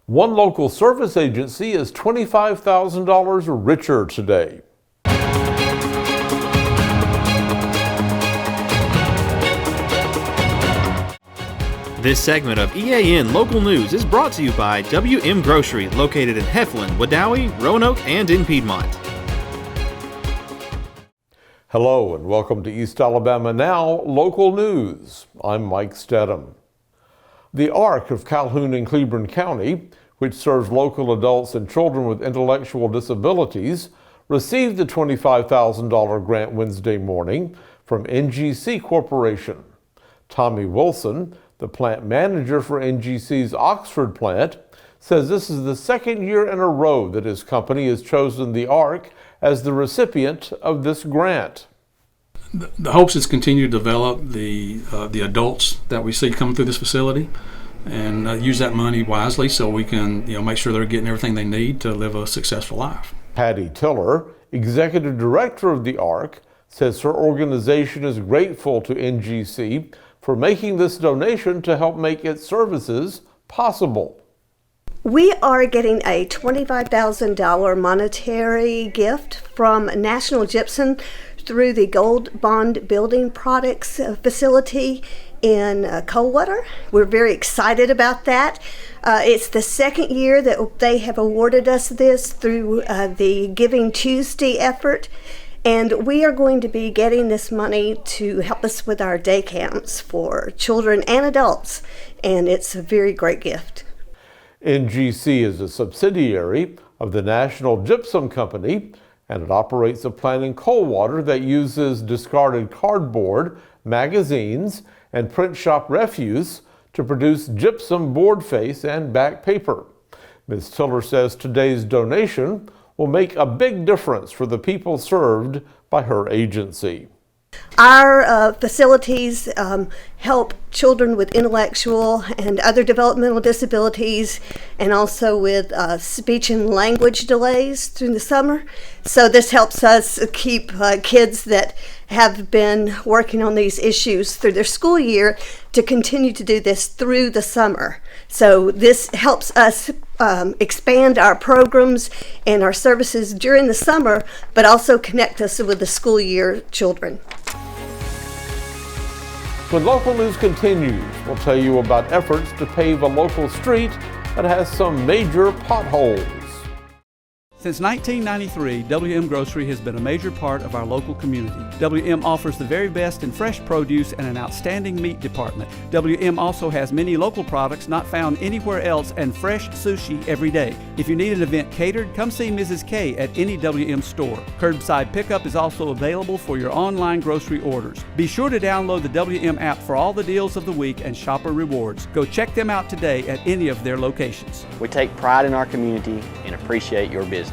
One local service agency is $25,000 richer today. This segment of EAN Local News is brought to you by WM Grocery, located in Heflin, Wedowee, Roanoke, and in Piedmont. Hello and welcome to East Alabama Now Local News. I'm Mike Stedham. The ARC of Calhoun and Cleburne County, which serves local adults and children with intellectual disabilities, received the $25,000 grant Wednesday morning from NGC Corporation. Tommy Wilson, the plant manager for NGC's Oxford plant, says this is the second year in a row that his company has chosen the ARC as the recipient of this grant. The hopes is continue to develop the adults that we see coming through this facility and use that money wisely so we can make sure they're getting everything they need to live a successful life. Patty Tiller, executive director of the ARC, says her organization is grateful to NGC for making this donation to help make its services possible. We are getting a $25,000 monetary gift from National Gypsum through the Gold Bond Building Products facility in Coldwater. We're very excited about that. It's the second year that they have awarded us this through the Giving Tuesday effort. And we are going to be getting this money to help us with our day camps for children and adults. And it's a very great gift. NGC is a subsidiary of the National Gypsum Company, and it operates a plant in Coldwater that uses discarded cardboard, magazines, and print shop refuse to produce gypsum board face and back paper. Ms. Tiller says today's donation will make a big difference for the people served by her agency. Our facilities help children with intellectual and other developmental disabilities, and also with speech and language delays through the summer. So this helps us keep kids that have been working on these issues through their school year to continue to do this through the summer. So this helps us expand our programs and our services during the summer, but also connect us with the school year children. When local news continues, we'll tell you about efforts to pave a local street that has some major potholes. Since 1993, WM Grocery has been a major part of our local community. WM offers the very best in fresh produce and an outstanding meat department. WM also has many local products not found anywhere else and fresh sushi every day. If you need an event catered, come see Mrs. K at any WM store. Curbside pickup is also available for your online grocery orders. Be sure to download the WM app for all the deals of the week and shopper rewards. Go check them out today at any of their locations. We take pride in our community and appreciate your business.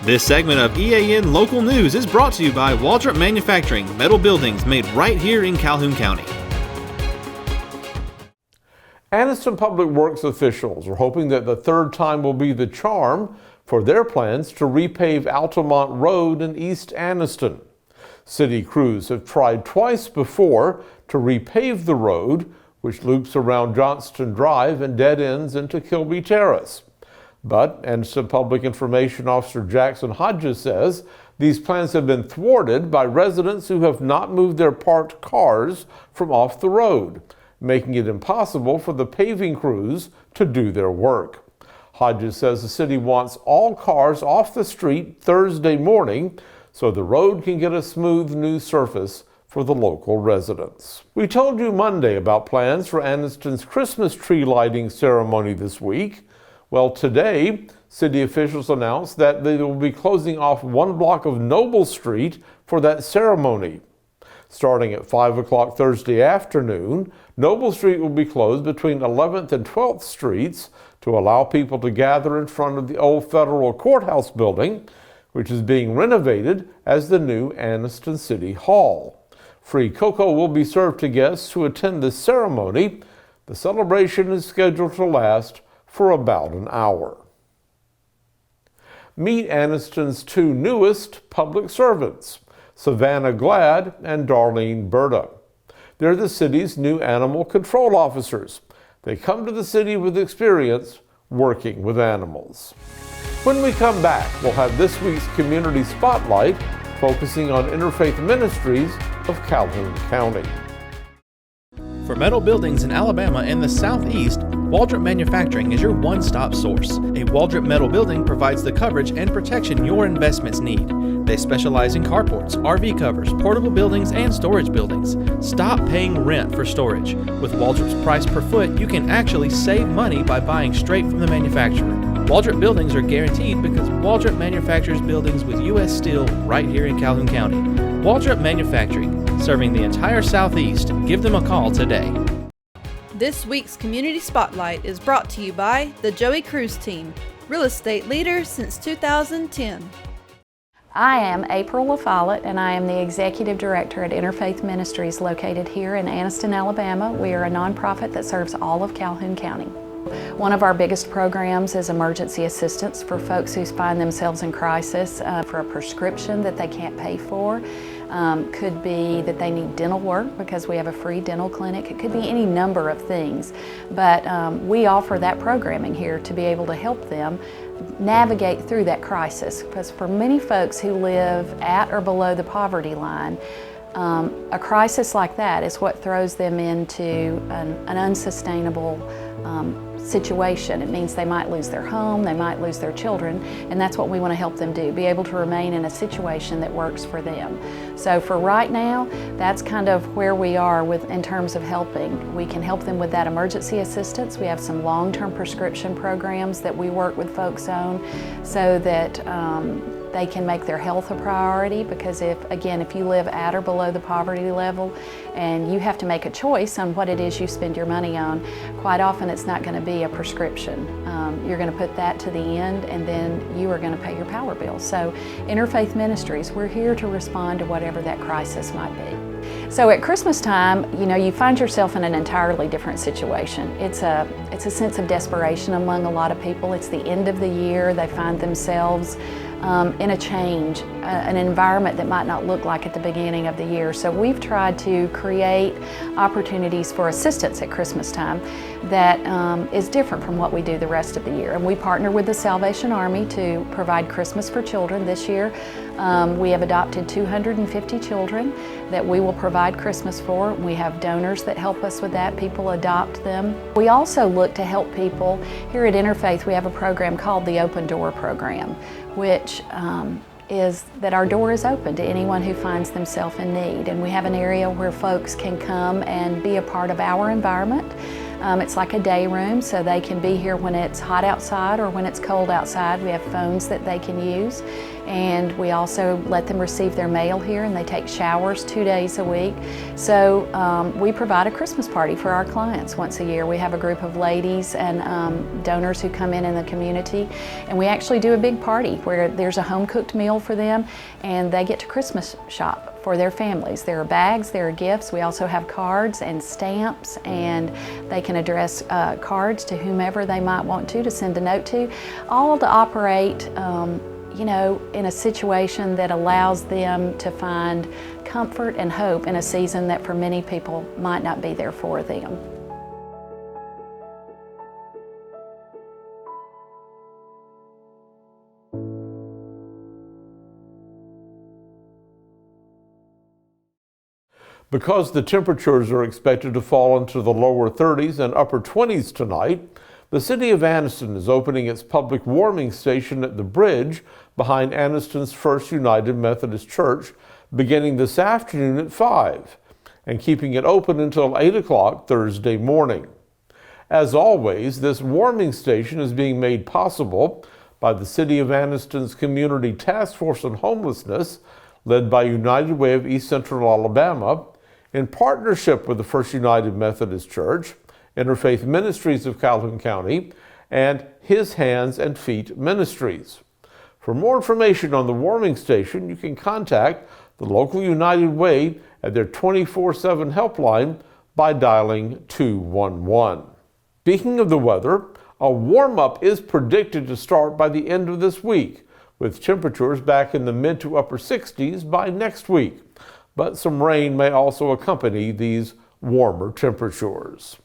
This segment of EAN Local News is brought to you by Waldrop Manufacturing, metal buildings made right here in Calhoun County. Anniston Public Works officials are hoping that the third time will be the charm for their plans to repave Altamont Road in East Anniston. City crews have tried twice before to repave the road, which loops around Johnston Drive and dead ends into Kilby Terrace. But Anniston Public Information Officer Jackson Hodges says these plans have been thwarted by residents who have not moved their parked cars from off the road, making it impossible for the paving crews to do their work. Hodges says the city wants all cars off the street Thursday morning so the road can get a smooth new surface for the local residents. We told you Monday about plans for Anniston's Christmas tree lighting ceremony this week. Well, today, city officials announced that they will be closing off one block of Noble Street for that ceremony. Starting at 5 o'clock Thursday afternoon, Noble Street will be closed between 11th and 12th Streets to allow people to gather in front of the old federal courthouse building, which is being renovated as the new Anniston City Hall. Free cocoa will be served to guests who attend the ceremony. The celebration is scheduled to last for about an hour. Meet Anniston's two newest public servants, Savanna Glad and Darlene Berta. They're the city's new animal control officers. They come to the city with experience working with animals. When we come back, we'll have this week's Community Spotlight focusing on Interfaith Ministries of Calhoun County. For metal buildings in Alabama and the Southeast, Waldrop Manufacturing is your one-stop source. A Waldrop metal building provides the coverage and protection your investments need. They specialize in carports, RV covers, portable buildings, and storage buildings. Stop paying rent for storage. With Waldrop's price per foot, you can actually save money by buying straight from the manufacturer. Waldrop buildings are guaranteed because Waldrop manufactures buildings with U.S. steel right here in Calhoun County. Waldrop Manufacturing, serving the entire Southeast. Give them a call today. This week's Community Spotlight is brought to you by the Joey Cruz Team, real estate leader since 2010. I am April LaFollette, and I am the Executive Director at Interfaith Ministries located here in Anniston, Alabama. We are a nonprofit that serves all of Calhoun County. One of our biggest programs is emergency assistance for folks who find themselves in crisis for a prescription that they can't pay for. Could be that they need dental work because we have a free dental clinic. It could be any number of things, but we offer that programming here to be able to help them navigate through that crisis, because for many folks who live at or below the poverty line, a crisis like that is what throws them into an unsustainable situation. It means they might lose their home, they might lose their children, and that's what we want to help them do, be able to remain in a situation that works for them. So for right now, that's kind of where we are in terms of helping. We can help them with that emergency assistance. We have some long-term prescription programs that we work with folks on so that they can make their health a priority, because if you live at or below the poverty level and you have to make a choice on what it is you spend your money on, quite often it's not going to be a prescription. You're going to put that to the end, and then you are going to pay your power bill. So Interfaith Ministries, we're here to respond to whatever that crisis might be. So at Christmas time, you find yourself in an entirely different situation. It's a sense of desperation among a lot of people. It's the end of the year. They find themselves in a change, an environment that might not look like at the beginning of the year. So we've tried to create opportunities for assistance at Christmas time that is different from what we do the rest of the year. And we partner with the Salvation Army to provide Christmas for children. This year we have adopted 250 children that we will provide Christmas for. We have donors that help us with that. People adopt them. We also look to help people. Here at Interfaith, we have a program called the Open Door Program, which is that our door is open to anyone who finds themselves in need. And we have an area where folks can come and be a part of our environment. It's like a day room, so they can be here when it's hot outside or when it's cold outside. We have phones that they can use, and we also let them receive their mail here, and they take showers 2 days a week. So we provide a Christmas party for our clients once a year. We have a group of ladies and donors who come in the community, and we actually do a big party where there's a home-cooked meal for them, and they get to Christmas shop for their families. There are bags, there are gifts. We also have cards and stamps, and they can address cards to whomever they might want to send a note to, all to operate in a situation that allows them to find comfort and hope in a season that for many people might not be there for them. Because the temperatures are expected to fall into the lower 30s and upper 20s tonight, the City of Anniston is opening its public warming station at the bridge behind Anniston's First United Methodist Church, beginning this afternoon at 5, and keeping it open until 8 o'clock Thursday morning. As always, this warming station is being made possible by the City of Anniston's Community Task Force on Homelessness, led by United Way of East Central Alabama, in partnership with the First United Methodist Church, Interfaith Ministries of Calhoun County, and His Hands and Feet Ministries. For more information on the warming station, you can contact the local United Way at their 24/7 helpline by dialing 211. Speaking of the weather, a warm-up is predicted to start by the end of this week, with temperatures back in the mid to upper 60s by next week. But some rain may also accompany these warmer temperatures.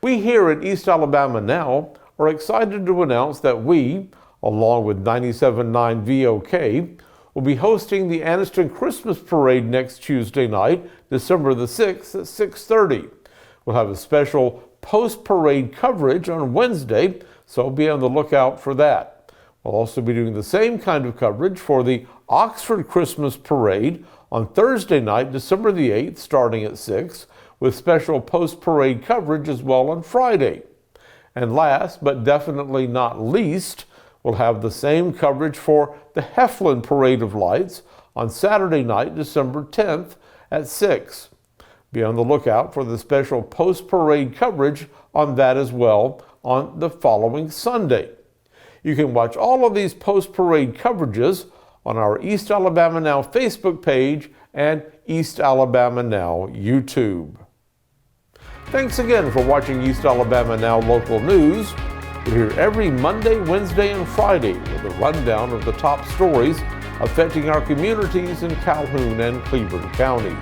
We here at East Alabama Now are excited to announce that we, along with 97.9 VOK, will be hosting the Anniston Christmas Parade next Tuesday night, December the 6th at 6:30. We'll have a special post-parade coverage on Wednesday, so be on the lookout for that. We'll also be doing the same kind of coverage for the Oxford Christmas Parade on Thursday night, December the 8th, starting at 6, with special post-parade coverage as well on Friday. And last, but definitely not least, we'll have the same coverage for the Heflin Parade of Lights on Saturday night, December 10th at 6. Be on the lookout for the special post-parade coverage on that as well on the following Sunday. You can watch all of these post-parade coverages on our East Alabama Now Facebook page and East Alabama Now YouTube. Thanks again for watching East Alabama Now Local News. We're here every Monday, Wednesday, and Friday with a rundown of the top stories affecting our communities in Calhoun and Cleveland counties.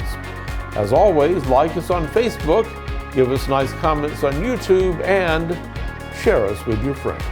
As always, like us on Facebook, give us nice comments on YouTube, and share us with your friends.